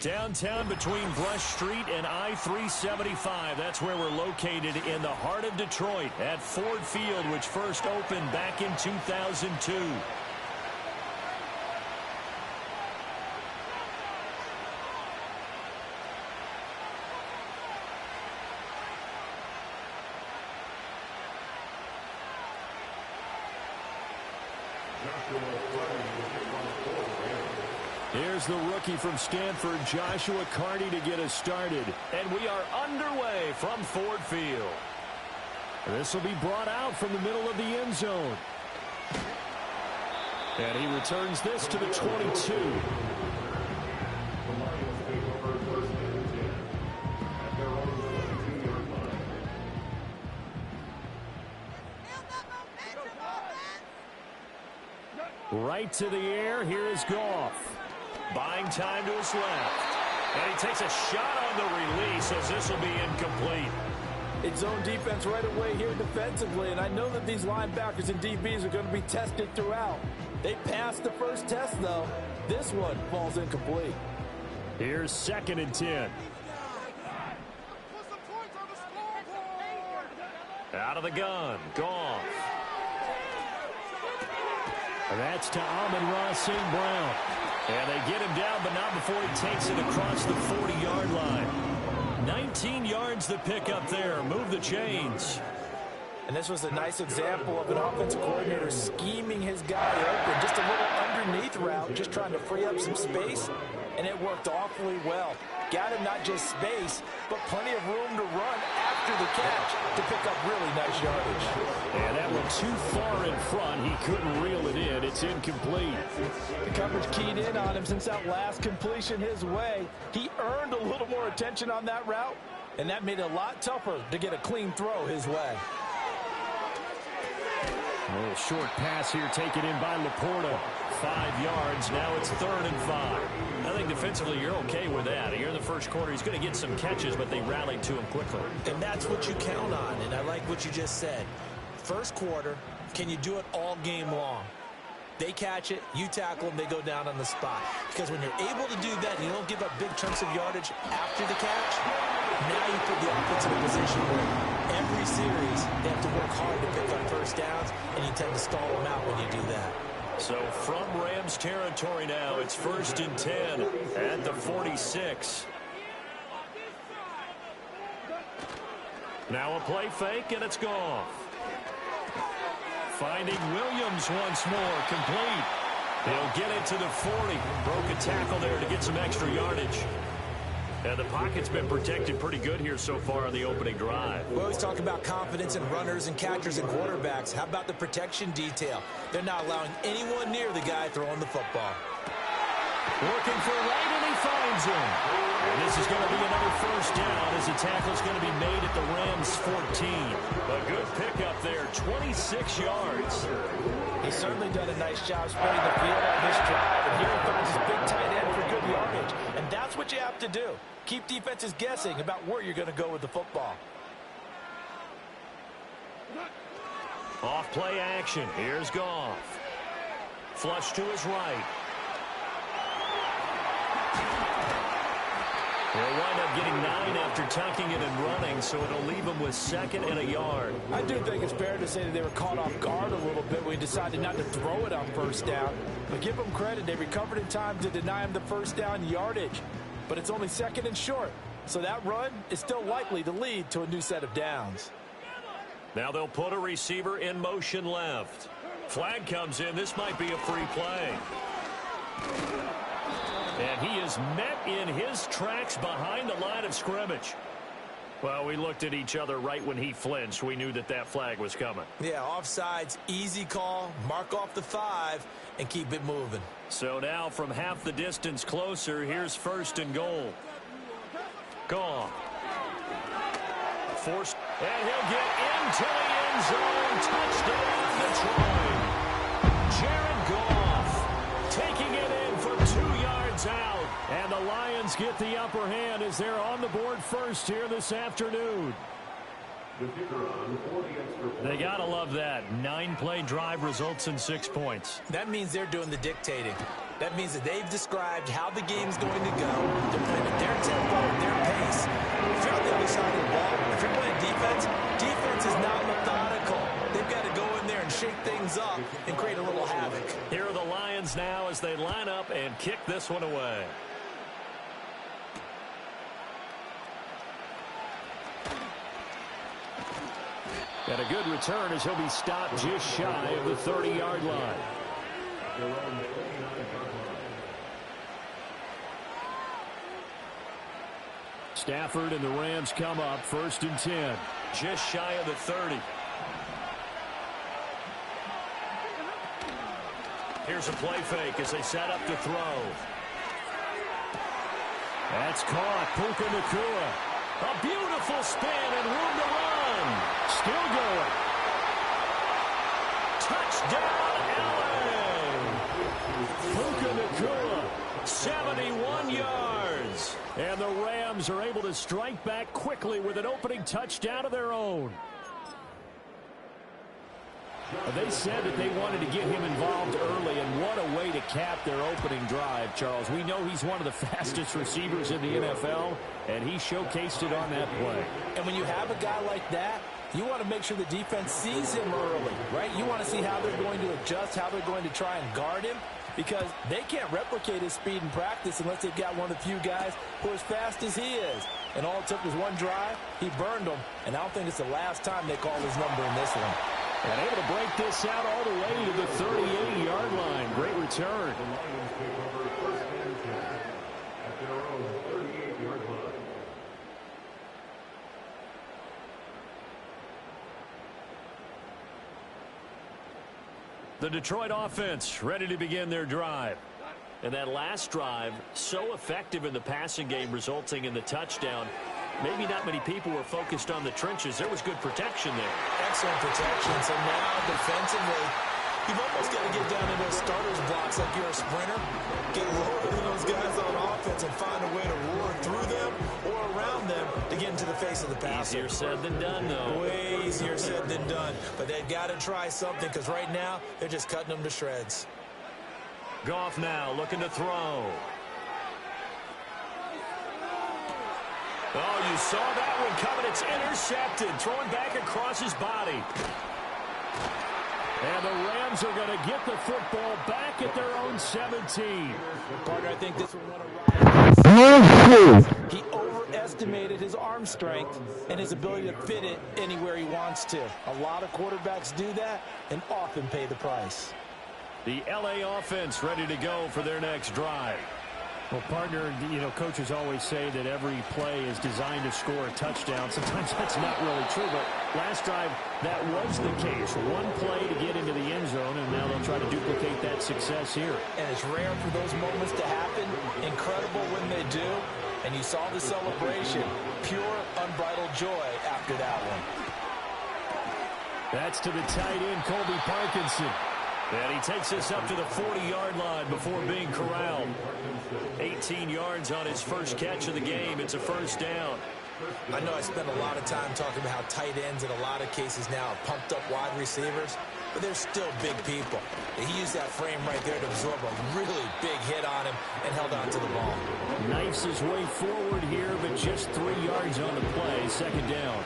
Downtown between Brush Street and I-375. That's where we're located in the heart of Detroit at Ford Field, which first opened back in 2002. Here's the rookie from Stanford, Joshua Carney, to get us started. And we are underway from Ford Field. This will be brought out from the middle of the end zone. And he returns this to the 22. Right to the air. Here is Goff. Buying time to his left. And he takes a shot on the release as this will be incomplete. It's zone defense right away here defensively, and I know that these linebackers and DBs are going to be tested throughout. They passed the first test, though. This one falls incomplete. Here's 2nd and 10. Out of the gun. Goff. And that's to Amon-Ra St. Brown. And they get him down, but not before he takes it across the 40-yard line. 19 yards the pick up there. Move the chains. And this was a nice example of an offensive coordinator scheming his guy open. Just a little underneath route, just trying to free up some space. And it worked awfully well. Got him not just space, but plenty of room to run after the catch to pick up really nice yardage. And that went too far in front. He couldn't reel it in. It's incomplete. The coverage keyed in on him since that last completion his way. He earned a little more attention on that route, and that made it a lot tougher to get a clean throw his way. A little short pass here taken in by Laporta. 5 yards. Now it's 3rd and 5. I think defensively you're okay with that. Here in the first quarter, he's going to get some catches, but they rallied to him quickly. And that's what you count on, and I like what you just said. First quarter, can you do it all game long? They catch it, you tackle them, they go down on the spot. Because when you're able to do that and you don't give up big chunks of yardage after the catch, now you put the offense in a position where every series they have to work hard to pick up first downs, and you tend to stall them out when you do that. So from Rams territory now, it's 1st and 10 at the 46. Now a play fake, and it's Goff. Finding Williams once more, complete. He'll get it to the 40. Broke a tackle there to get some extra yardage. And the pocket's been protected pretty good here so far on the opening drive. We always talk about confidence in runners and catchers and quarterbacks. How about the protection detail? They're not allowing anyone near the guy throwing the football. Working for right, and he finds him. And this is going to be another first down as the tackle's going to be made at the Rams' 14. A good pickup there, 26 yards. He's certainly done a nice job spreading the field on this drive. And here he finds his big tight end for good yardage. And that's what you have to do. Keep defenses guessing about where you're going to go with the football. Off play action. Here's Goff. Flush to his right. He'll wind up getting 9 after tucking it and running, so it'll leave him with 2nd and a yard. I do think it's fair to say that they were caught off guard a little bit when he decided not to throw it on first down. But give them credit. They recovered in time to deny him the first down yardage. But it's only 2nd and short, so that run is still likely to lead to a new set of downs. Now they'll put a receiver in motion left. Flag comes in. This might be a free play. And he is met in his tracks behind the line of scrimmage. Well, we looked at each other right when he flinched. We knew that that flag was coming. Yeah, offsides, easy call, mark off the 5, and keep it moving. So now from half the distance closer, here's 1st and goal. Goff. Forced, and he'll get into the end zone. Touchdown, Detroit. Jared Goff taking it in from 2 yards out. And the Lions get the upper hand as they're on the board first here this afternoon. They got to love that. 9-play drive results in 6 points. That means they're doing the dictating. That means that they've described how the game's going to go. They're playing at their tempo, their pace. If you're on the other side of the ball, if you're playing defense, defense is not methodical. They've got to go in there and shake things up and create a little havoc. Here are the Lions now as they line up and kick this one away. And a good return as he'll be stopped just shy of the 30-yard line. Stafford and the Rams come up 1st and 10. Just shy of the 30. Here's a play fake as they set up to throw. That's caught. Puka Nacua. A beautiful spin and room to run. Still going. Touchdown, LA. Puka Nacua, 71 yards. And the Rams are able to strike back quickly with an opening touchdown of their own. They said that they wanted to get him involved early, and what a way to cap their opening drive, Charles. We know he's one of the fastest receivers in the NFL, and he showcased it on that play. And when you have a guy like that, you want to make sure the defense sees him early, right? You want to see how they're going to adjust, how they're going to try and guard him, because they can't replicate his speed in practice unless they've got one of the few guys who are as fast as he is. And all it took was one drive. He burned them, and I don't think it's the last time they call his number in this one. And able to break this out all the way to the 38-yard line. Great return. The Detroit offense ready to begin their drive. And that last drive, so effective in the passing game, resulting in the touchdown. Maybe not many people were focused on the trenches. There was good protection there. Excellent protection. So now defensively, you've almost got to get down into those starters blocks like you're a sprinter. Get lower than those guys on offense and find a way to roar through them or around them to get into the face of the passer. Easier said than done, though. Way easier said than done. But they've got to try something because right now they're just cutting them to shreds. Goff now looking to throw. Oh, you saw that one coming. It's intercepted. Throwing back across his body. And the Rams are going to get the football back at their own 17. Partner, I think this one won a He overestimated his arm strength and his ability to fit it anywhere he wants to. A lot of quarterbacks do that and often pay the price. The LA offense ready to go for their next drive. Well, partner, you know, coaches always say that every play is designed to score a touchdown. Sometimes that's not really true, but last drive, that was the case. One play to get into the end zone, and now they'll try to duplicate that success here. And it's rare for those moments to happen. Incredible when they do. And you saw the celebration. Pure, unbridled joy after that one. That's to the tight end, Colby Parkinson. And he takes us up to the 40-yard line before being corralled. 18 yards on his first catch of the game. It's a first down. I know I spent a lot of time talking about how tight ends in a lot of cases now are pumped up wide receivers, but they're still big people. He used that frame right there to absorb a really big hit on him and held on to the ball. Knifes his way forward here, but just 3 yards on the play. Second down.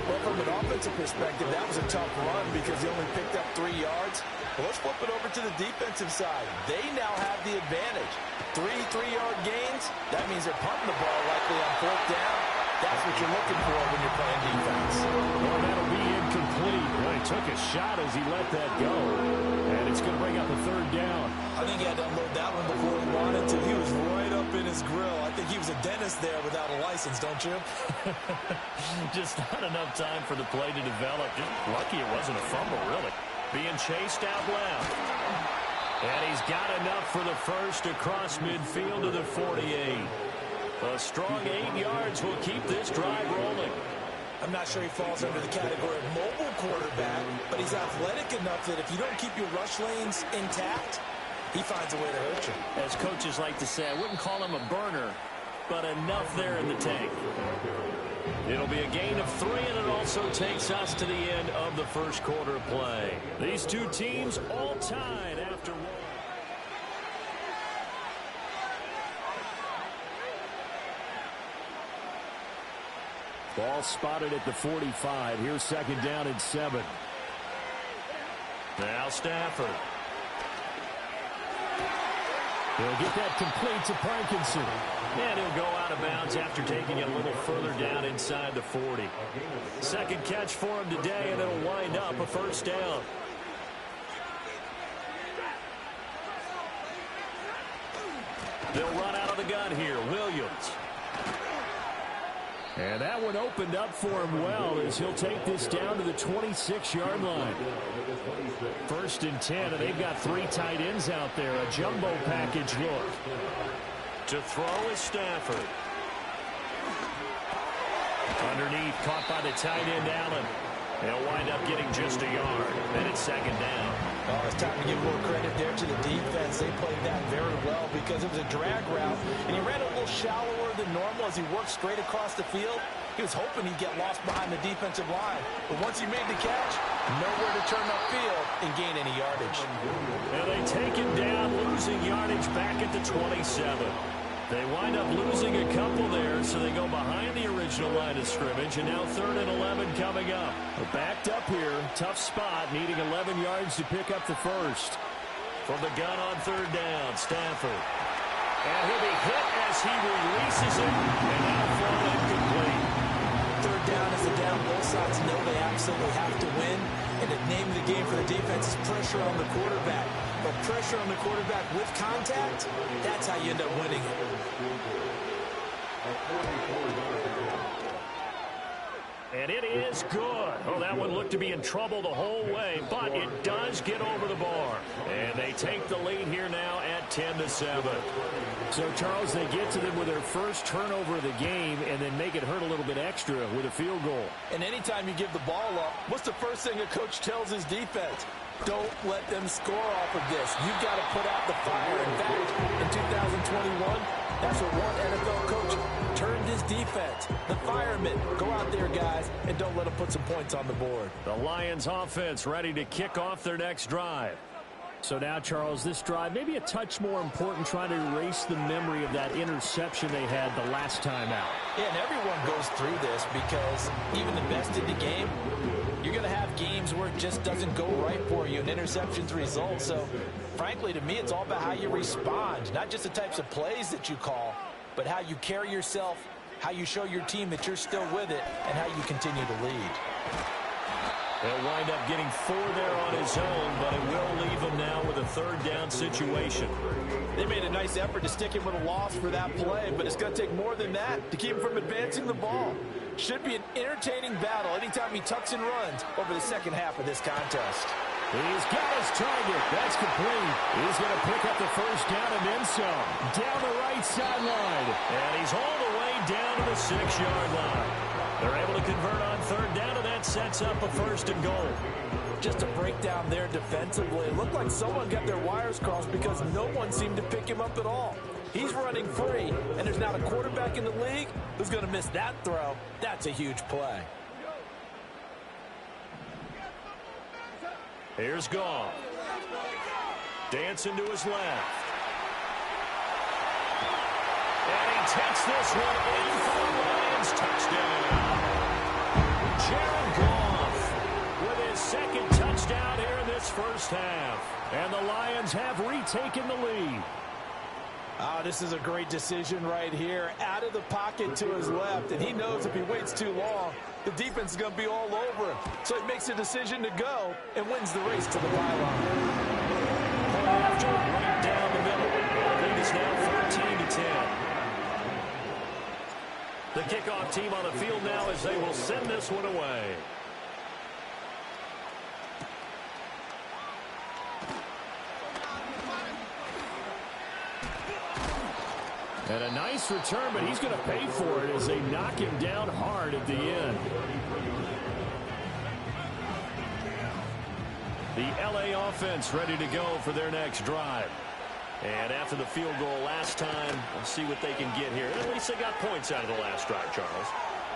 Well, from an offensive perspective, that was a tough run because he only picked up 3 yards. Well, let's flip it over to the defensive side. They now have the advantage. 3-3-yard gains, that means they're punting the ball likely on 4th down. That's what you're looking for when you're playing defense. Well, that'll be incomplete. Well, he took a shot as he let that go. And it's going to bring up a 3rd down. I think he had to unload that one before he wanted to. He was right up in his grill. I think he was a dentist there without a license, don't you? Just not enough time for the play to develop. Just lucky it wasn't a fumble, really. Being chased out left. And he's got enough for the first across midfield to the 48. A strong 8 yards will keep this drive rolling. I'm not sure he falls under the category of mobile quarterback, but he's athletic enough that if you don't keep your rush lanes intact, he finds a way to hurt you. As coaches like to say, I wouldn't call him a burner, but enough there in the tank. It'll be a gain of 3, and it also takes us to the end of the first quarter play. These two teams all tied after one. Ball spotted at the 45. Here's second down and 7. Now Stafford. He'll get that complete to Parkinson. And he'll go out of bounds after taking it a little further down inside the 40. Second catch for him today, and it'll wind up a first down. They'll run out of the gun here. Williams. And that one opened up for him well as he'll take this down to the 26-yard line. First and 10, and they've got 3 tight ends out there. A jumbo package look. To throw is Stafford. Underneath, caught by the tight end, Allen. They'll wind up getting just a yard. Then it's second down. Oh, it's time to give a little credit there to the defense. They played that very well because it was a drag route, and he ran a little shallower than normal as he worked straight across the field. He was hoping he'd get lost behind the defensive line. But once he made the catch, nowhere to turn upfield and gain any yardage. And they take him down, losing yardage back at the 27. They wind up losing a couple there, so they go behind the original line of scrimmage, and now 3rd and 11 coming up. They're backed up here. Tough spot, needing 11 yards to pick up the first. From the gun on 3rd down, Stafford. And he'll be hit as he releases it, and now thrown incomplete. 3rd down is the down. Both sides know they absolutely have to win, and the name of the game for the defense is pressure on the quarterback. But pressure on the quarterback with contact, that's how you end up winning it. And it is good. Oh, that one looked to be in trouble the whole way, but it does get over the bar. And they take the lead here now at 10-7. So, Charles, they get to them with their first turnover of the game and then make it hurt a little bit extra with a field goal. And anytime you give the ball up, what's the first thing a coach tells his defense? Don't let them score off of this. You've got to put out the fire. In fact, in 2021, that's what one NFL coach turned his defense. The firemen. Go out there, guys, and don't let them put some points on the board. The Lions offense ready to kick off their next drive. So now, Charles, this drive maybe a touch more important, trying to erase the memory of that interception they had the last time out. Yeah, and everyone goes through this because even the best in the game, you're going to have games where it just doesn't go right for you and interceptions result. So, frankly, to me, it's all about how you respond, not just the types of plays that you call, but how you carry yourself, how you show your team that you're still with it, and how you continue to lead. He'll wind up getting 4 there on his own, but it will leave him now with a 3rd down situation. They made a nice effort to stick him with a loss for that play, but it's going to take more than that to keep him from advancing the ball. Should be an entertaining battle anytime he tucks and runs over the second half of this contest. He's got his target. That's complete. He's going to pick up the first down and then some. Down the right sideline. And he's all the way down to the 6-yard line. They're able to convert on 3rd down, and that sets up a 1st and goal. Just a breakdown there defensively. It looked like someone got their wires crossed because no one seemed to pick him up at all. He's running free, and there's not a quarterback in the league who's going to miss that throw. That's a huge play. Here's Goff. Dancing to his left. And he takes this one in for the Lions touchdown. Jared Goff with his 2nd touchdown here in this first half. And the Lions have retaken the lead. This is a great decision right here. Out of the pocket to his left, and he knows if he waits too long, the defense is going to be all over him. So he makes a decision to go and wins the race to the pylon. After right down the middle. The lead is now 13-10. The kickoff team on the field now as they will send this one away. And a nice return, but he's going to pay for it as they knock him down hard at the end. The L.A. offense ready to go for their next drive. And after the field goal last time, we'll see what they can get here. At least they got points out of the last drive, Charles.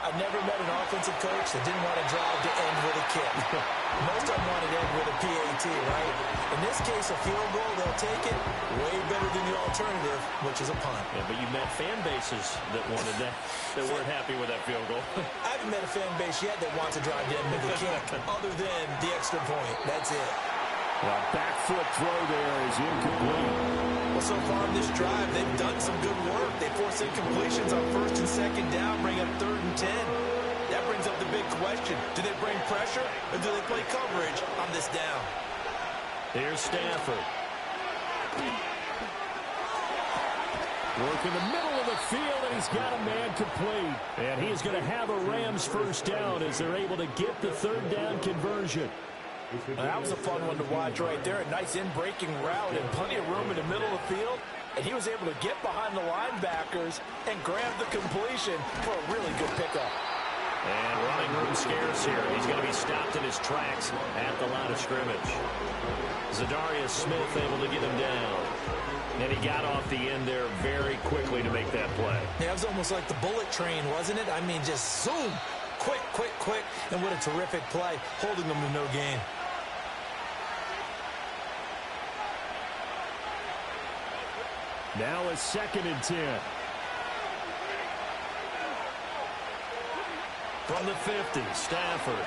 I've never met an offensive coach that didn't want to drive to end with a kick. Most of them want to end with a PAT, right? In this case, a field goal, they'll take it way better than the alternative, which is a punt. Yeah, but you met fan bases that wanted that. that weren't happy with that field goal. I haven't met a fan base yet that wants to drive down the kick other than the extra point. That's it. Well, back foot throw there is incomplete. Well, so far in this drive, they've done some good work. They force incompletions on first and second down, bring up 3rd and 10. That brings up the big question. Do they bring pressure or do they play coverage on this down? Here's Stafford. Work in the middle of the field, and he's got a man complete. And he's going to have a Rams first down as they're able to get the 3rd down conversion. That was a fun one to watch right there. A nice in-breaking route and plenty of room in the middle of the field. And he was able to get behind the linebackers and grab the completion for a really good pickup. And running room scarce here. He's going to be stopped in his tracks at the line of scrimmage. Zadarius Smith able to get him down. And he got off the end there very quickly to make that play. Yeah, it was almost like the bullet train, wasn't it? I mean, just zoom. Quick, quick, quick. And what a terrific play, holding them to no gain. Now a 2nd and 10. From the 50, Stafford.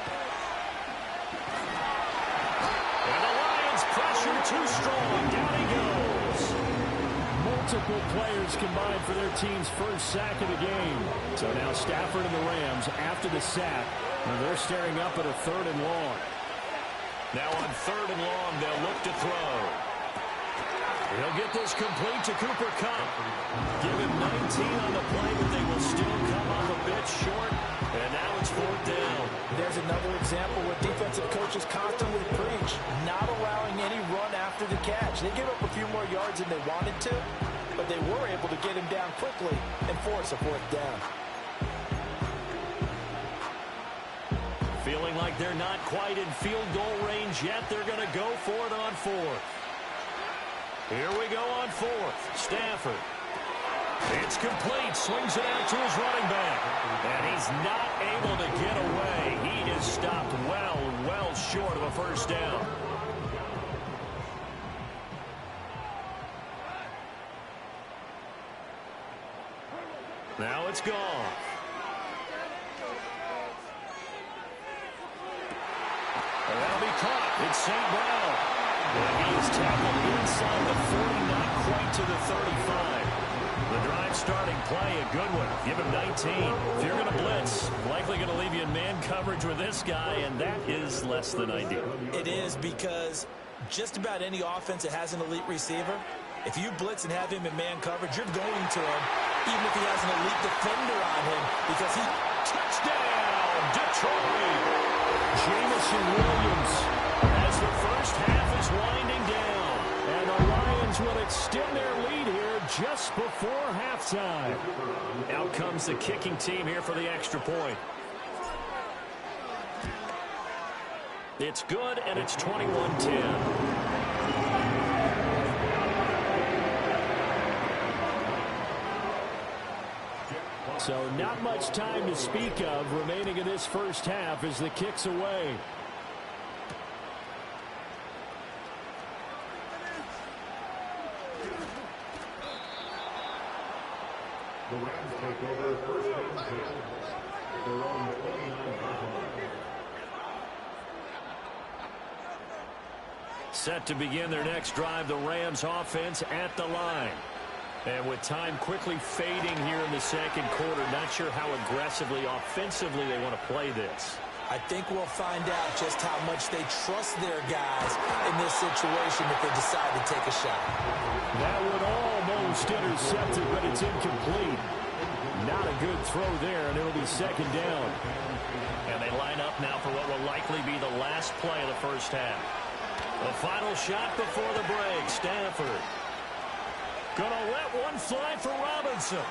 And the Lions pressure too strong. Down he goes. Multiple players combined for their team's first sack of the game. So now Stafford and the Rams after the sack. And they're staring up at a 3rd and long. Now on 3rd and long, they'll look to throw. He'll get this complete to Cooper Kupp. Give him 19 on the play, but they will still come up a bit short. And now it's 4th down. There's another example where defensive coaches constantly preach, not allowing any run after the catch. They gave up a few more yards than they wanted to, but they were able to get him down quickly and force a 4th down. Feeling like they're not quite in field goal range yet. They're going to go for it on 4th. Here we go on 4th. Stafford. It's complete. Swings it out to his running back. And he's not able to get away. He is stopped well short of a first down. Now it's gone. And that'll be caught. It's St. Brown. And he is tackled inside the 40, not quite to the 35. The drive starting play, a good one. Give him 19. If you're going to blitz, likely going to leave you in man coverage with this guy, and that is less than ideal. It is, because just about any offense that has an elite receiver, if you blitz and have him in man coverage, you're going to him, even if he has an elite defender on him, because he... Touchdown, Detroit! Jamison Williams, as the first half is winding down, and the Lions will extend their lead here just before halftime. Out comes the kicking team here for the extra point. It's good, and it's 21-10. So not much time to speak of remaining in this first half as the kick's away. The Rams take over first and 10. Their own 29-yard line. Set to begin their next drive, the Rams offense at the line. And with time quickly fading here in the second quarter, not sure how aggressively, offensively they want to play this. I think we'll find out just how much they trust their guys in this situation if they decide to take a shot. That would almost intercept it, but it's incomplete. Not a good throw there, and it'll be 2nd down. And they line up now for what will likely be the last play of the first half. The final shot before the break, Stafford. Gonna let one fly for Robinson.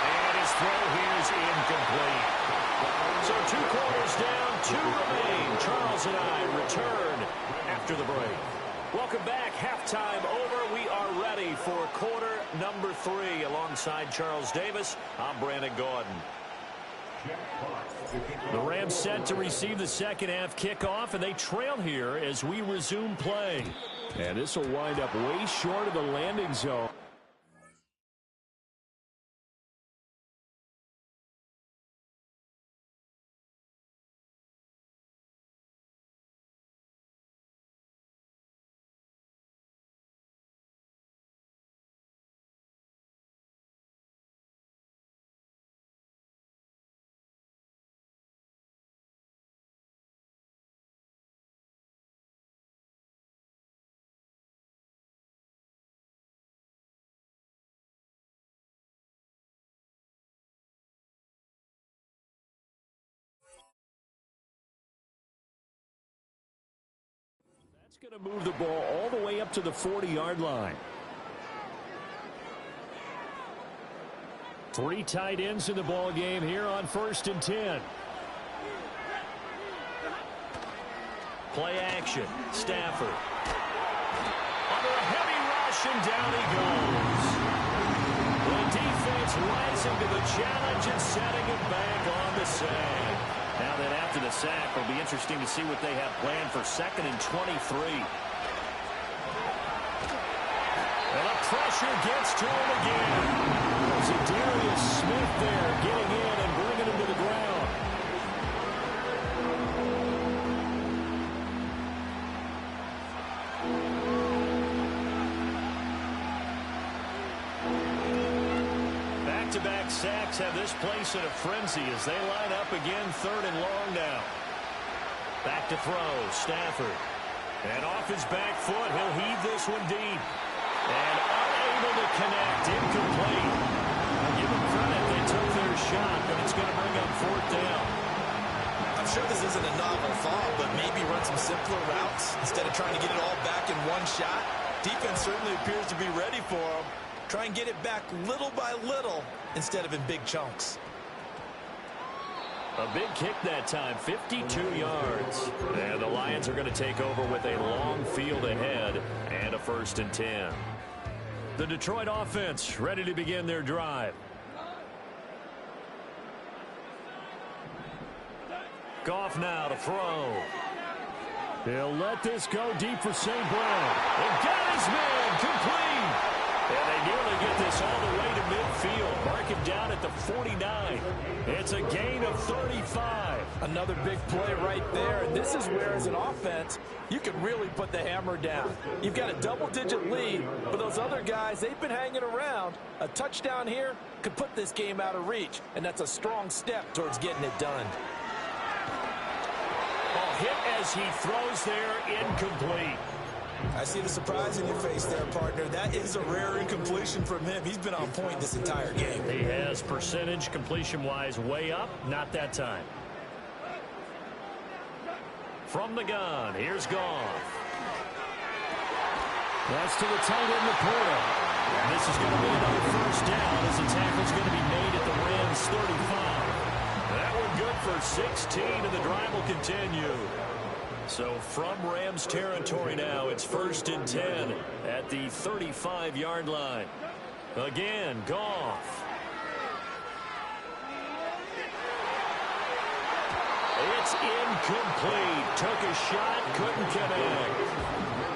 And his throw here is incomplete. So 2 quarters down, 2 remain. Charles and I return after the break. Welcome back. Halftime over. We are ready for quarter number 3. Alongside Charles Davis, I'm Brandon Gordon. The Rams set to receive the second half kickoff, and they trail here as we resume play. And this will wind up way short of the landing zone. going to move the ball all the way up to the 40-yard line. 3 tight ends in the ball game here on 1st and 10. Play action. Stafford. Under a heavy rush, and down he goes. The defense rising to the challenge and setting it back on the sack. Now then, after the sack, it'll be interesting to see what they have planned for 2nd and 23. And the pressure gets to him again. Zadarius Smith there getting in and bringing him to the ground. Back-to-back sacks have this place in a frenzy as they line up again 3rd and long now. Back to throw, Stafford. And off his back foot, he'll heave this one deep. And unable to connect, incomplete. I'll give them credit, they took their shot, but it's going to bring up 4th down. I'm sure this isn't a novel thought, but maybe run some simpler routes instead of trying to get it all back in one shot. Defense certainly appears to be ready for them. Try and get it back little by little instead of in big chunks. A big kick that time, 52 yards. And the Lions are going to take over with a long field ahead and a 1st and 10. The Detroit offense ready to begin their drive. Goff now to throw. He'll let this go deep for St. Brown. And got his man complete. And they nearly get this all the way to midfield. Mark him down at the 49. It's a gain of 35. Another big play right there. And this is where, as an offense, you can really put the hammer down. You've got a double-digit lead, but those other guys, they've been hanging around. A touchdown here could put this game out of reach, and that's a strong step towards getting it done. Ball hit as he throws there, incomplete. I see the surprise in your face there, partner. That is a rare incompletion from him. He's been on point this entire game. He has percentage completion-wise way up. Not that time. From the gun, here's Goff. That's to the tight end, Laporta. And this is going to be another 1st down as the tackle's going to be made at the Rams 35. That one good for 16, and the drive will continue. So from Rams territory now, it's 1st and 10 at the 35-yard line. Again, Goff. It's incomplete. Took a shot, couldn't connect.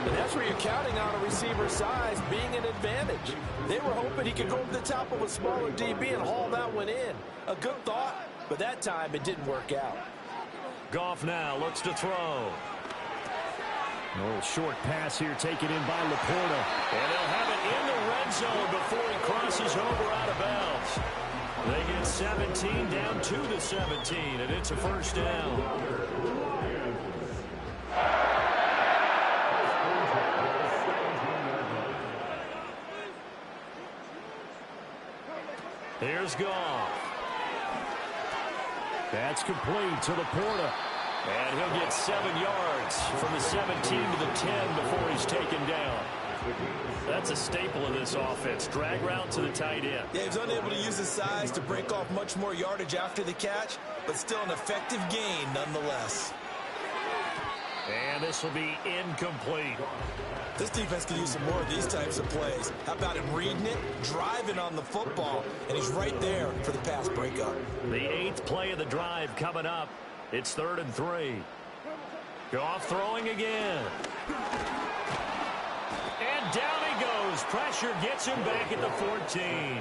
And that's where you're counting on a receiver's size being an advantage. They were hoping he could go over the top of a smaller DB and haul that one in. A good thought, but that time it didn't work out. Goff now looks to throw. A little short pass here taken in by Laporta. And they'll have it in the red zone before he crosses over out of bounds. They get 17 down to the 17, and it's a 1st down. Here's Goff. That's complete to Laporta. And he'll get 7 yards from the 17 to the 10 before he's taken down. That's a staple of this offense. Drag route to the tight end. Yeah, he was unable to use his size to break off much more yardage after the catch, but still an effective gain nonetheless. And this will be incomplete. This defense can use some more of these types of plays. How about him reading it, driving on the football, and he's right there for the pass breakup. The 8th play of the drive coming up. It's 3rd and 3. Goff throwing again. And down he goes. Pressure gets him back at the 14.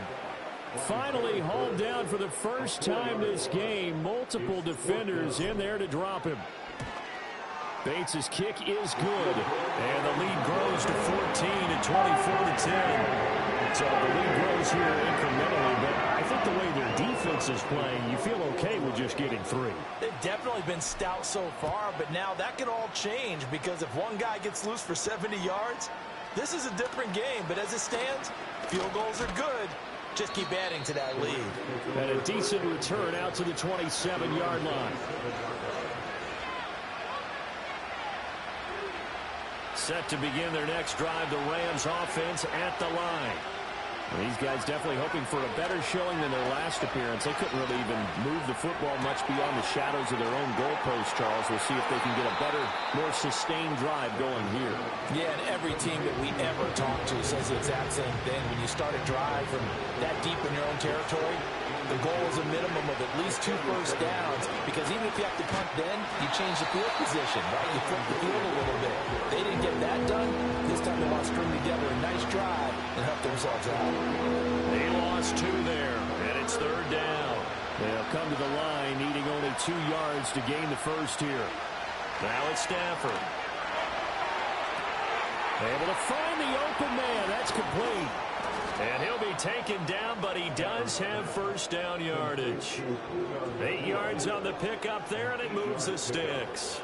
Finally hauled down for the first time this game. Multiple defenders in there to drop him. Bates' kick is good. And the lead grows to 14 at 24-10. So the lead grows here incrementally, but I think the way their defense is playing, you feel okay with just getting 3. They've definitely been stout so far, but now that could all change because if one guy gets loose for 70 yards, this is a different game. But as it stands, field goals are good. Just keep adding to that lead. And a decent return out to the 27-yard line. Set to begin their next drive, the Rams offense at the line. And these guys definitely hoping for a better showing than their last appearance. They couldn't really even move the football much beyond the shadows of their own goalpost, Charles. We'll see if they can get a better, more sustained drive going here. Yeah, and every team that we ever talk to says the exact same thing. When you start a drive from that deep in your own territory, the goal is a minimum of at least 2 first downs, because even if you have to punt then, you change the field position, right? You flip the field a little bit. They didn't get that done. This time they want to string together a nice drive and help themselves out. They lost 2 there, and it's 3rd down. They'll come to the line needing only 2 yards to gain the first here. Now it's Stafford. Able to find the open man. That's complete. And he'll be taken down, but he does have first down yardage. 8 yards on the pickup there, and it moves the sticks.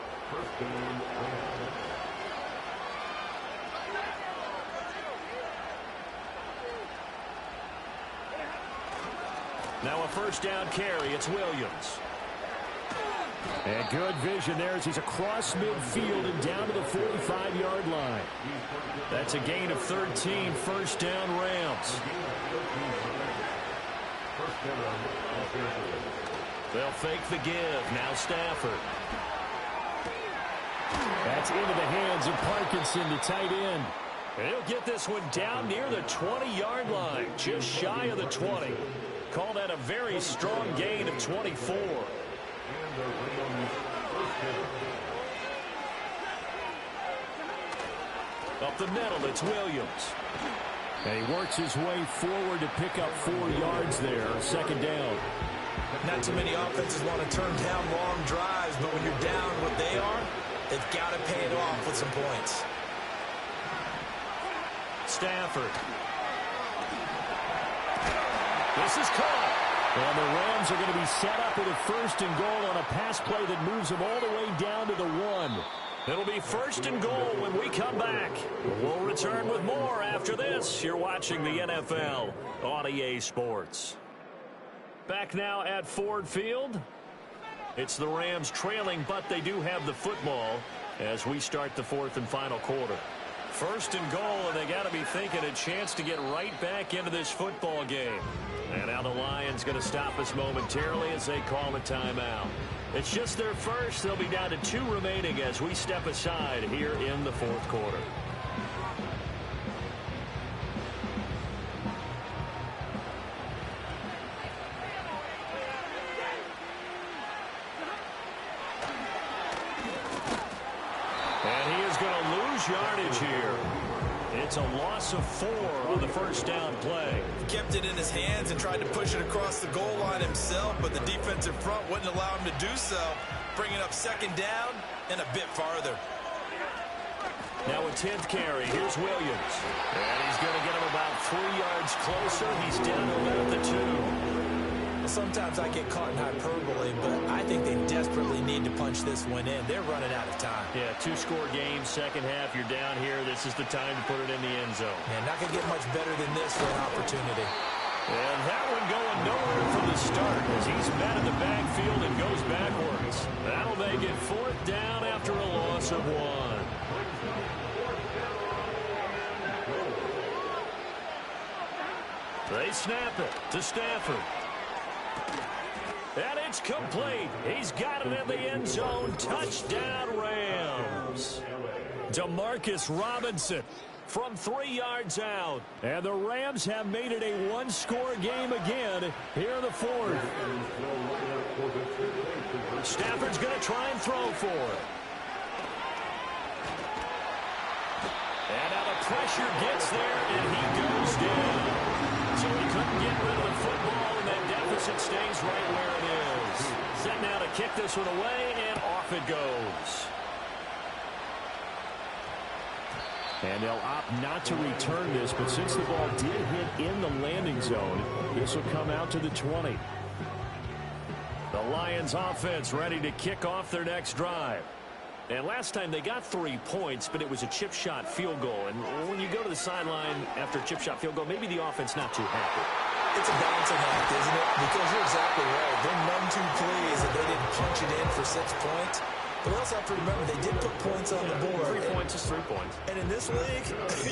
Now a first down carry. It's Williams. And good vision there as he's across midfield and down to the 45-yard line. That's a gain of 13, first down Rams. They'll fake the give. Now Stafford. That's into the hands of Parkinson, the tight end. And he'll get this one down near the 20-yard line, just shy of the 20. Call that a very strong gain of 24. Up the middle, it's Williams. And he works his way forward to pick up 4 yards there, 2nd down. Not too many offenses want to turn down long drives, but when you're down what they are, they've got to pay it off with some points. Stafford. This is caught. And the Rams are going to be set up with a 1st and goal on a pass play that moves them all the way down to the 1. It'll be 1st and goal when we come back. We'll return with more after this. You're watching the NFL on EA Sports. Back now at Ford Field. It's the Rams trailing, but they do have the football as we start the 4th and final quarter. 1st and goal, and they got to be thinking a chance to get right back into this football game. And now the Lions going to stop us momentarily as they call a timeout. It's just their first. They'll be down to 2 remaining as we step aside here in the 4th quarter. And he is going to lose yardage here. It's a loss of 4 on the first down play. Kept it in his hands and tried to push it across the goal line himself, but the defensive front wouldn't allow him to do so, bringing up 2nd down and a bit farther. Now a 10th carry. Here's Williams. And he's going to get him about 3 yards closer. He's down to about the 2. Sometimes I get caught in hyperbole, but I think they desperately need to punch this one in. They're running out of time. Yeah, 2-score game, second half. You're down here. This is the time to put it in the end zone. Man, not going to get much better than this for an opportunity. And that one going nowhere from the start as he's met in the backfield and goes backwards. That'll make it 4th down after a loss of 1. They snap it to Stafford. And it's complete. He's got it in the end zone. Touchdown, Rams. Demarcus Robinson from 3 yards out. And the Rams have made it a 1-score game again here in the 4th. Stafford's going to try and throw for it. And now the pressure gets there, and he goes down. So he couldn't get rid of the football, and that deficit stays right where it is. Set now to kick this one away, and off it goes. And they'll opt not to return this, but since the ball did hit in the landing zone, this will come out to the 20. The Lions offense ready to kick off their next drive. And last time they got 3 points, but it was a chip shot field goal. And when you go to the sideline after a chip shot field goal, maybe the offense not too happy. It's a balancing act, isn't it? Because you're exactly right. They're none too pleased that they didn't punch it in for 6 points. But we also have to remember they did put points on the board. 3 points is 3 points. And in this league,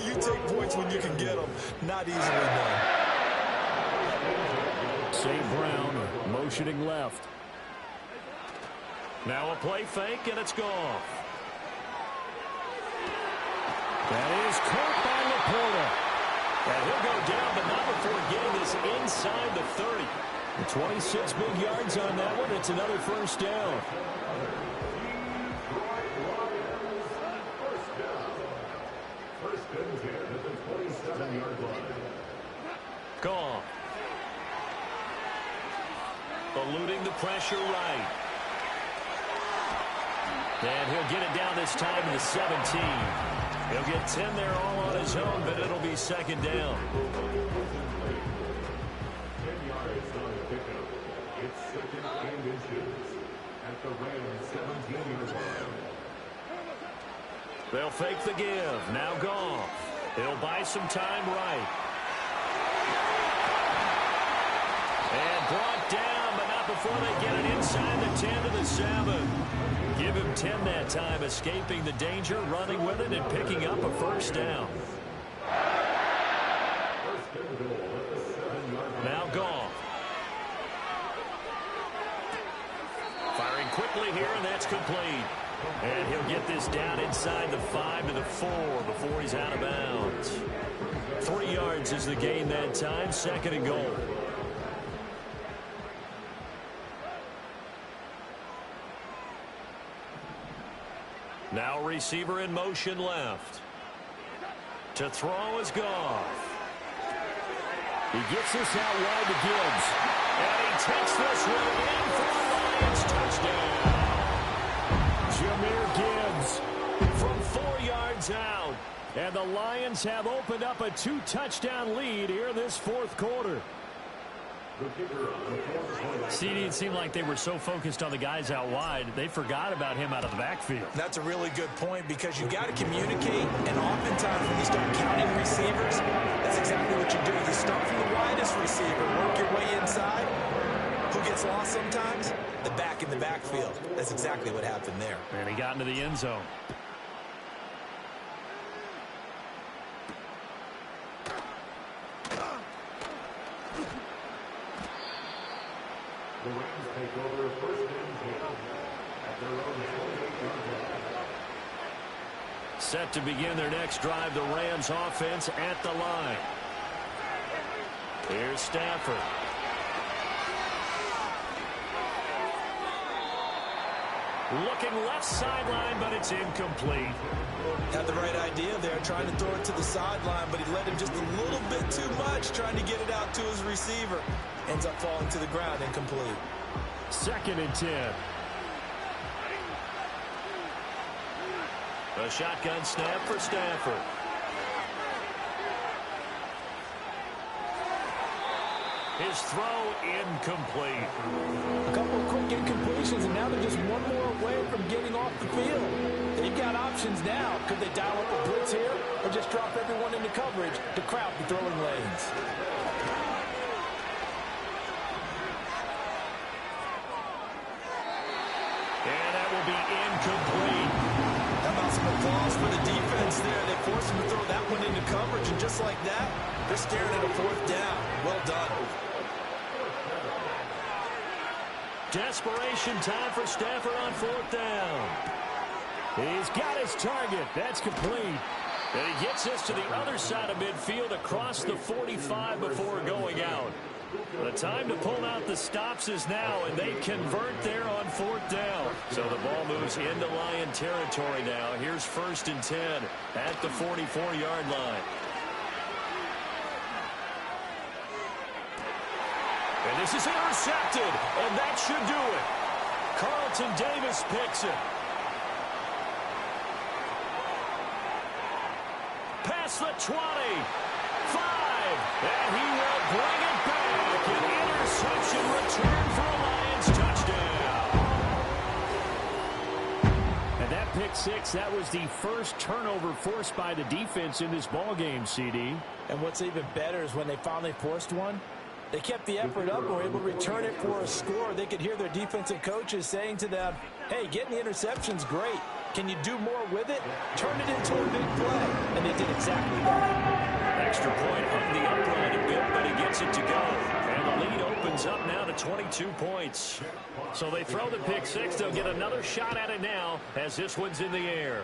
you take points when you can get them. Not easily done. St. Brown motioning left. Now a play fake, and it's gone. That is caught by Laporta. And he'll go down, but not before getting this inside the 30. 26 big yards on that one. It's another first down. First and 10 at the 27-yard line. Gone. Eluding the pressure right. And he'll get it down this time to the 17. He'll get 10 there all on his own, but it'll be second down. 10 yards on the pickup. It's second and inches at the Rams 17-yard line. They'll fake the give. Now Goff. He'll buy some time right. And brought down, but not before they get it inside the 10 to the 7. Give him 10 that time, escaping the danger, running with it, and picking up a first down. Now Goff. Firing quickly here, and that's complete. And he'll get this down inside the 5 to the 4 before he's out of bounds. 3 yards is the gain that time, second and goal. Now receiver in motion left. To throw is Goff. He gets this out wide to Gibbs. And he takes this one in for the Lions touchdown. Jahmyr Gibbs From 4 yards out. And the Lions have opened up a 2-touchdown lead here this fourth quarter. CD, it seemed like they were so focused on the guys out wide, they forgot about him out of the backfield. That's a really good point because you've got to communicate, and oftentimes when you start counting receivers, that's exactly what you do. You start from the widest receiver, work your way inside. Who gets lost sometimes? The back in the backfield. That's exactly what happened there. And he got into the end zone. The Rams take over first and 10 at their own 28-yard line. Set to begin their next drive, the Rams offense at the line. Here's Stafford. Looking left sideline, but it's incomplete. Had the right idea there, trying to throw it to the sideline, but he let him just a little bit too much, trying to get it out to his receiver. Ends up falling to the ground, incomplete. Second and 10. A shotgun snap for Stafford. His throw incomplete. A couple of quick incompletions, and now they're just one more away from getting off the field. They've got options now. Could they dial up a blitz here or just drop everyone into coverage to crowd the throwing lanes? And that will be incomplete. How about some applause for the defense there? They forced him to throw that one into coverage, and just like that, they're staring at a fourth down. Well done. Desperation time for Stafford on fourth down. He's got his target. That's complete. And he gets us to the other side of midfield across the 45 before going out. The time to pull out the stops is now, and they convert there on fourth down. So the ball moves into Lion territory now. Here's first and 10 at the 44-yard line. And this is intercepted, and that should do it. Carlton Davis picks it. Past the 20, 5, and he will bring it back. An interception return for a Lions touchdown. And that pick six, that was the first turnover forced by the defense in this ballgame, CD. And what's even better is when they finally forced one, They kept the effort up and were able to return it for a score. They could hear their defensive coaches saying to them, hey, getting the interception's great. Can you do more with it? Turn it into a big play. And they did exactly that. Extra point hung the upright a bit, but he gets it to go. And the lead opens up now to 22 points. So they throw the pick six. They'll get another shot at it now as this one's in the air.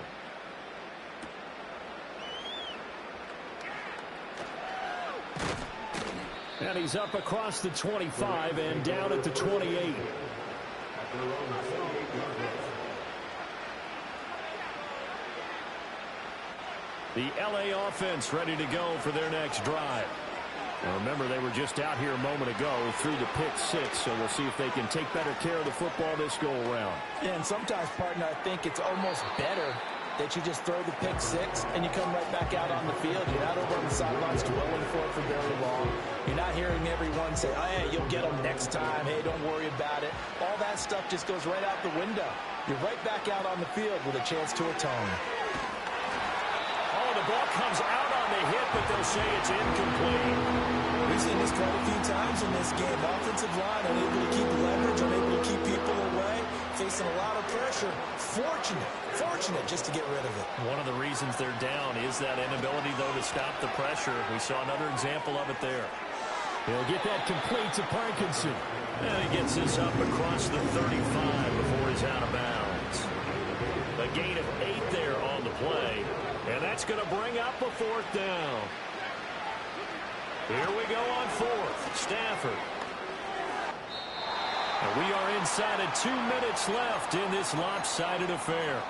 And he's up across the 25 and down at the 28. The LA offense ready to go for their next drive. Now remember, they were just out here a moment ago through the pick six, so we'll see if they can take better care of the football this go-around. Yeah, and sometimes, partner, I think it's almost better that you just throw the pick six and you come right back out on the field. You're not over on the sidelines dwelling for it for very long. You're not hearing everyone say, oh, hey, you'll get them next time. Hey, don't worry about it. All that stuff just goes right out the window. You're right back out on the field with a chance to atone. Oh, the ball comes out on the hit, but they'll say it's incomplete. We've seen this quite a few times in this game. Offensive line unable to keep leverage, unable to keep people away, facing a lot of pressure. Fortunate just to get rid of it. One of the reasons they're down is that inability, though, to stop the pressure. We saw another example of it there. He'll get that complete to Parkinson. And he gets this up across the 35 before he's out of bounds. A gain of 8 there on the play. And that's going to bring up a fourth down. Here we go on fourth. Stafford. And we are inside of 2 minutes left in this lopsided affair.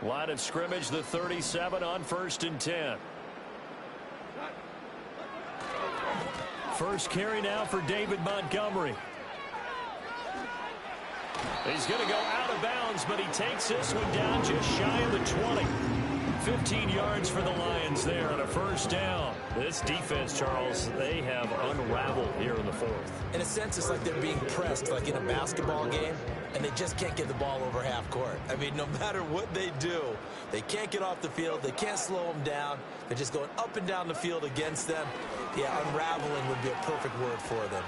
Line of scrimmage, the 37 on 1st and 10. First carry now for David Montgomery. He's going to go out of bounds, but he takes this one down just shy of the 20. 15 yards for the Lions there on a first down. This defense, Charles, they have unraveled here in the fourth. In a sense, it's like they're being pressed, like in a basketball game, and they just can't get the ball over half court. I mean, no matter what they do, they can't get off the field. They can't slow them down. They're just going up and down the field against them. Yeah, unraveling would be a perfect word for them.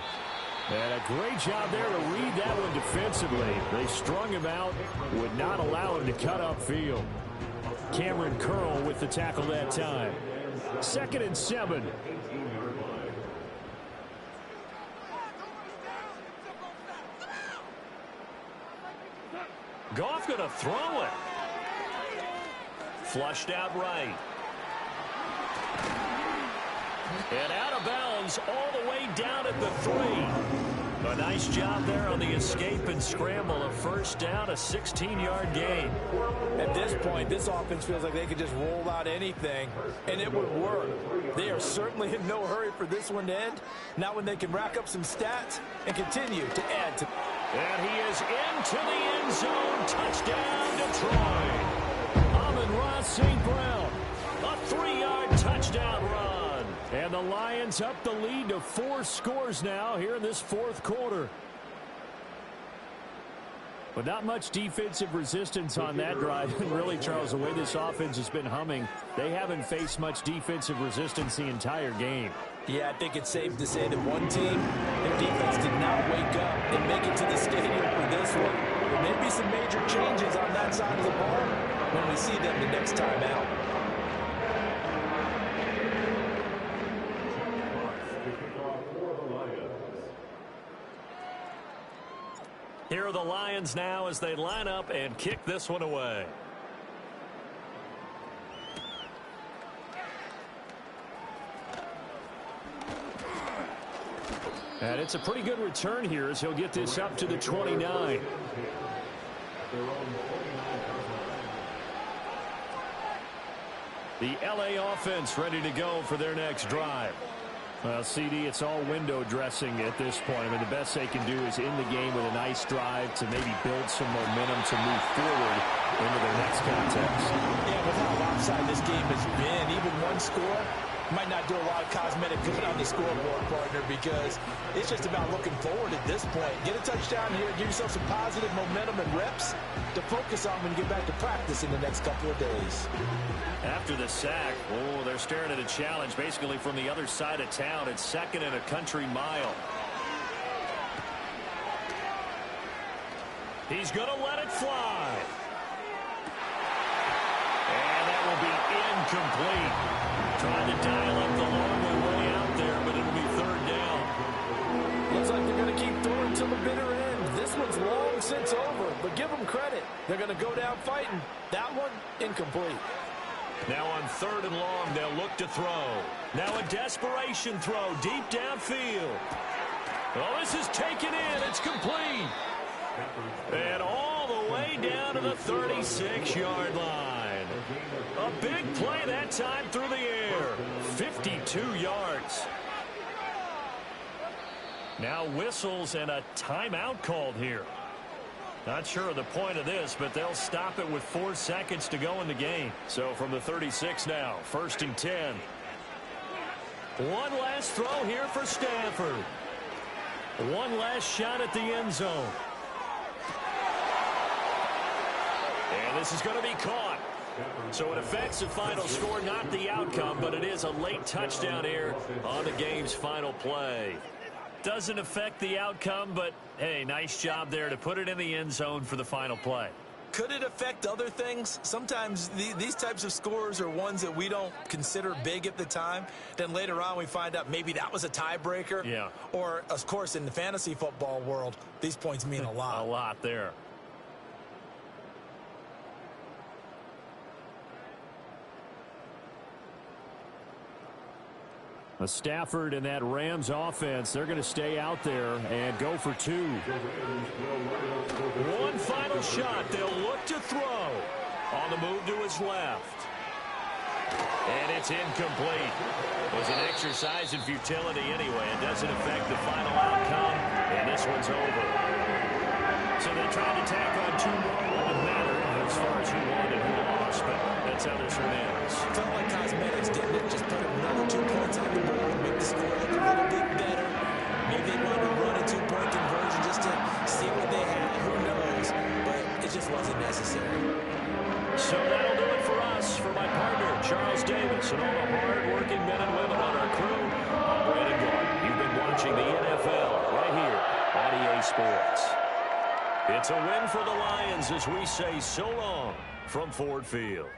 And a great job there to read that one defensively. They strung him out, would not allow him to cut upfield. Cameron Curl with the tackle that time. 2nd and 7. Goff going to throw it. Flushed out right. And out of bounds all the way down at the 3. A nice job there on the escape and scramble. A first down, a 16-yard gain. At this point, this offense feels like they could just roll out anything, and it would work. They are certainly in no hurry for this one to end. Now when they can rack up some stats and continue to add to... And he is into the end zone. Touchdown, Detroit. Amon-Ra St. Brown. A 3-yard touchdown run. And the Lions up the lead to 4 scores now here in this fourth quarter. But not much defensive resistance on that drive. And really, Charles, the way this offense has been humming, they haven't faced much defensive resistance the entire game. Yeah, I think it's safe to say that one team, their defense did not wake up and make it to the stadium for this one. There may be some major changes on that side of the ball when we see them the next time out. Here are the Lions now as they line up and kick this one away. And it's a pretty good return here as he'll get this up to the 29. The LA offense ready to go for their next drive. Well, CD, it's all window dressing at this point. I mean, the best they can do is end the game with a nice drive to maybe build some momentum to move forward into their next contest. Yeah, with how lopsided this game has been, even one score, Might not do a lot of cosmetic good on the scoreboard, partner, because it's just about looking forward at this point. Get a touchdown here, give yourself some positive momentum and reps to focus on when you get back to practice in the next couple of days. After the sack, oh, they're staring at a challenge basically from the other side of town. It's 2nd and a country mile. He's going to let it fly. And that will be incomplete. Trying to dial up the long way out there, but it'll be 3rd down. Looks like they're going to keep throwing till the bitter end. This one's long since over, but give them credit. They're going to go down fighting. That one, incomplete. Now on 3rd and long, they'll look to throw. Now a desperation throw deep downfield. Oh, this is taken in. It's complete. And all the way down to the 36-yard line. A big play that time through the air. 52 yards. Now whistles and a timeout called here. Not sure of the point of this, but they'll stop it with 4 seconds to go in the game. So from the 36 now, 1st and 10. One last throw here for Stanford. One last shot at the end zone. And this is going to be caught. So it affects the final score, not the outcome, but it is a late touchdown here on the game's final play. Doesn't affect the outcome, but, hey, nice job there to put it in the end zone for the final play. Could it affect other things? Sometimes these types of scores are ones that we don't consider big at the time. Then later on we find out maybe that was a tiebreaker. Yeah. Or, of course, in the fantasy football world, these points mean a lot. A lot there. A Stafford and that Rams offense, they're going to stay out there and go for 2. One final shot. They'll look to throw. On the move to his left. And it's incomplete. It was an exercise in futility anyway. It doesn't affect the final outcome. And this one's over. So they tried to tack on 2 more. It wouldn't matter as far as who won and who lost. But that's how this one ends. Felt like cosmetics, didn't it? Just put another 2 points on the board, make the score look a little bit better. Maybe they wanted to run a 2-point conversion just to see what they had. Who knows? But it just wasn't necessary. So that'll do it for us. For my partner, Charles Davis, and all the hard-working men and women on our crew, I'm Brandon Gordon. You've been watching the NFL right here on EA Sports. It's a win for the Lions as we say so long from Ford Field.